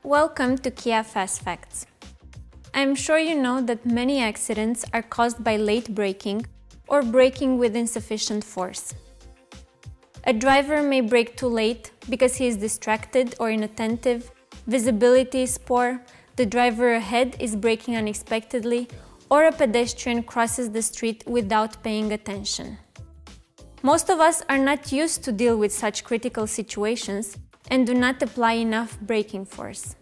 Welcome to Kia Fast Facts. I'm sure you know that many accidents are caused by late braking or braking with insufficient force. A driver may brake too late because he is distracted or inattentive, visibility is poor, the driver ahead is braking unexpectedly, or a pedestrian crosses the street without paying attention. Most of us are not used to deal with such critical situations and do not apply enough braking force.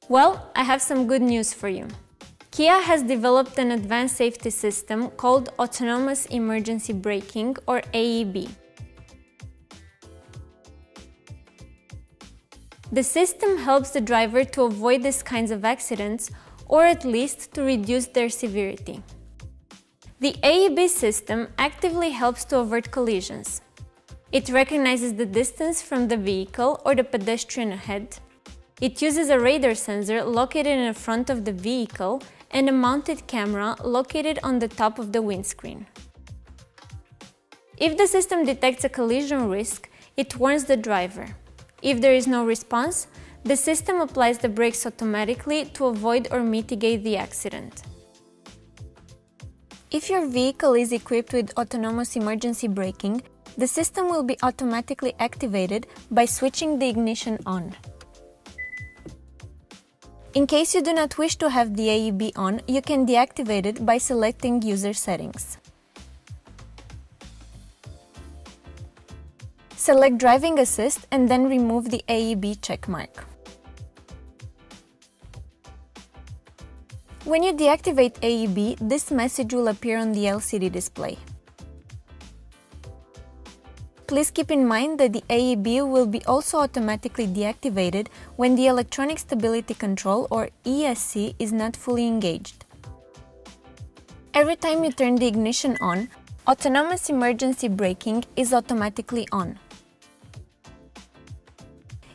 Well, I have some good news for you. Kia has developed an advanced safety system called Autonomous Emergency Braking, or AEB. The system helps the driver to avoid these kinds of accidents, or at least to reduce their severity. The AEB system actively helps to avert collisions. It recognizes the distance from the vehicle or the pedestrian ahead. It uses a radar sensor located in the front of the vehicle and a mounted camera located on the top of the windscreen. If the system detects a collision risk, it warns the driver. If there is no response, the system applies the brakes automatically to avoid or mitigate the accident. If your vehicle is equipped with autonomous emergency braking, the system will be automatically activated by switching the ignition on. In case you do not wish to have the AEB on, you can deactivate it by selecting User Settings. Select Driving Assist and then remove the AEB checkmark. When you deactivate AEB, this message will appear on the LCD display. Please keep in mind that the AEB will be also automatically deactivated when the Electronic Stability Control, or ESC, is not fully engaged. Every time you turn the ignition on, autonomous emergency braking is automatically on.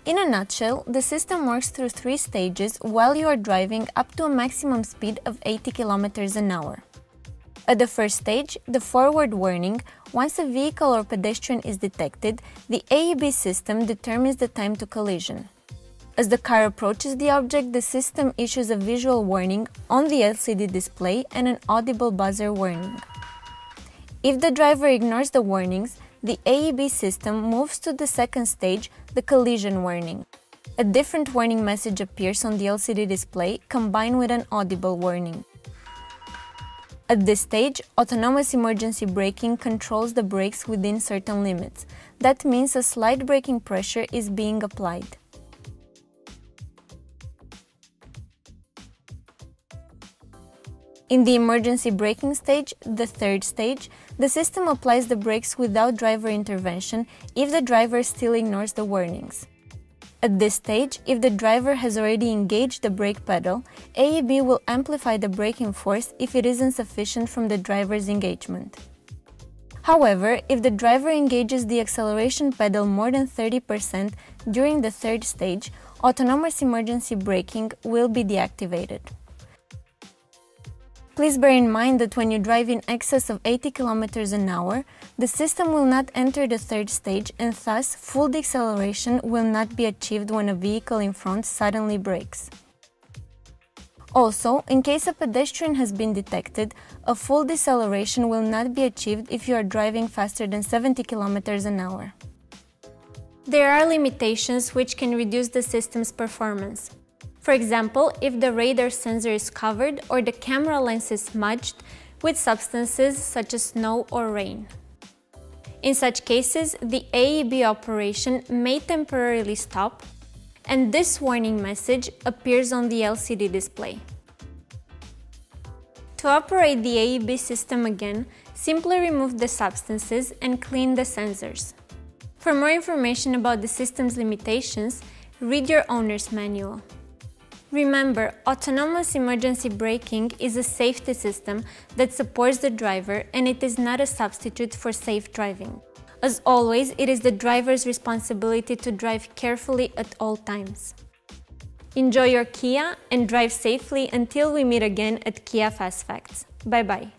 In a nutshell, the system works through 3 stages while you are driving up to a maximum speed of 80 km an hour. At the first stage, the forward warning, once a vehicle or pedestrian is detected, the AEB system determines the time to collision. As the car approaches the object, the system issues a visual warning on the LCD display and an audible buzzer warning. If the driver ignores the warnings, the AEB system moves to the second stage, the collision warning. A different warning message appears on the LCD display, combined with an audible warning. At this stage, autonomous emergency braking controls the brakes within certain limits. That means a slight braking pressure is being applied. In the emergency braking stage, the third stage, the system applies the brakes without driver intervention if the driver still ignores the warnings. At this stage, if the driver has already engaged the brake pedal, AEB will amplify the braking force if it is insufficient from the driver's engagement. However, if the driver engages the acceleration pedal more than 30% during the third stage, autonomous emergency braking will be deactivated. Please bear in mind that when you drive in excess of 80 km an hour, the system will not enter the third stage and thus full deceleration will not be achieved when a vehicle in front suddenly brakes. Also, in case a pedestrian has been detected, a full deceleration will not be achieved if you are driving faster than 70 km an hour. There are limitations which can reduce the system's performance. For example, if the radar sensor is covered or the camera lens is smudged with substances such as snow or rain. In such cases, the AEB operation may temporarily stop, and this warning message appears on the LCD display. To operate the AEB system again, simply remove the substances and clean the sensors. For more information about the system's limitations, read your owner's manual. Remember, autonomous emergency braking is a safety system that supports the driver, and it is not a substitute for safe driving. As always, it is the driver's responsibility to drive carefully at all times. Enjoy your Kia and drive safely until we meet again at Kia Fast Facts. Bye-bye.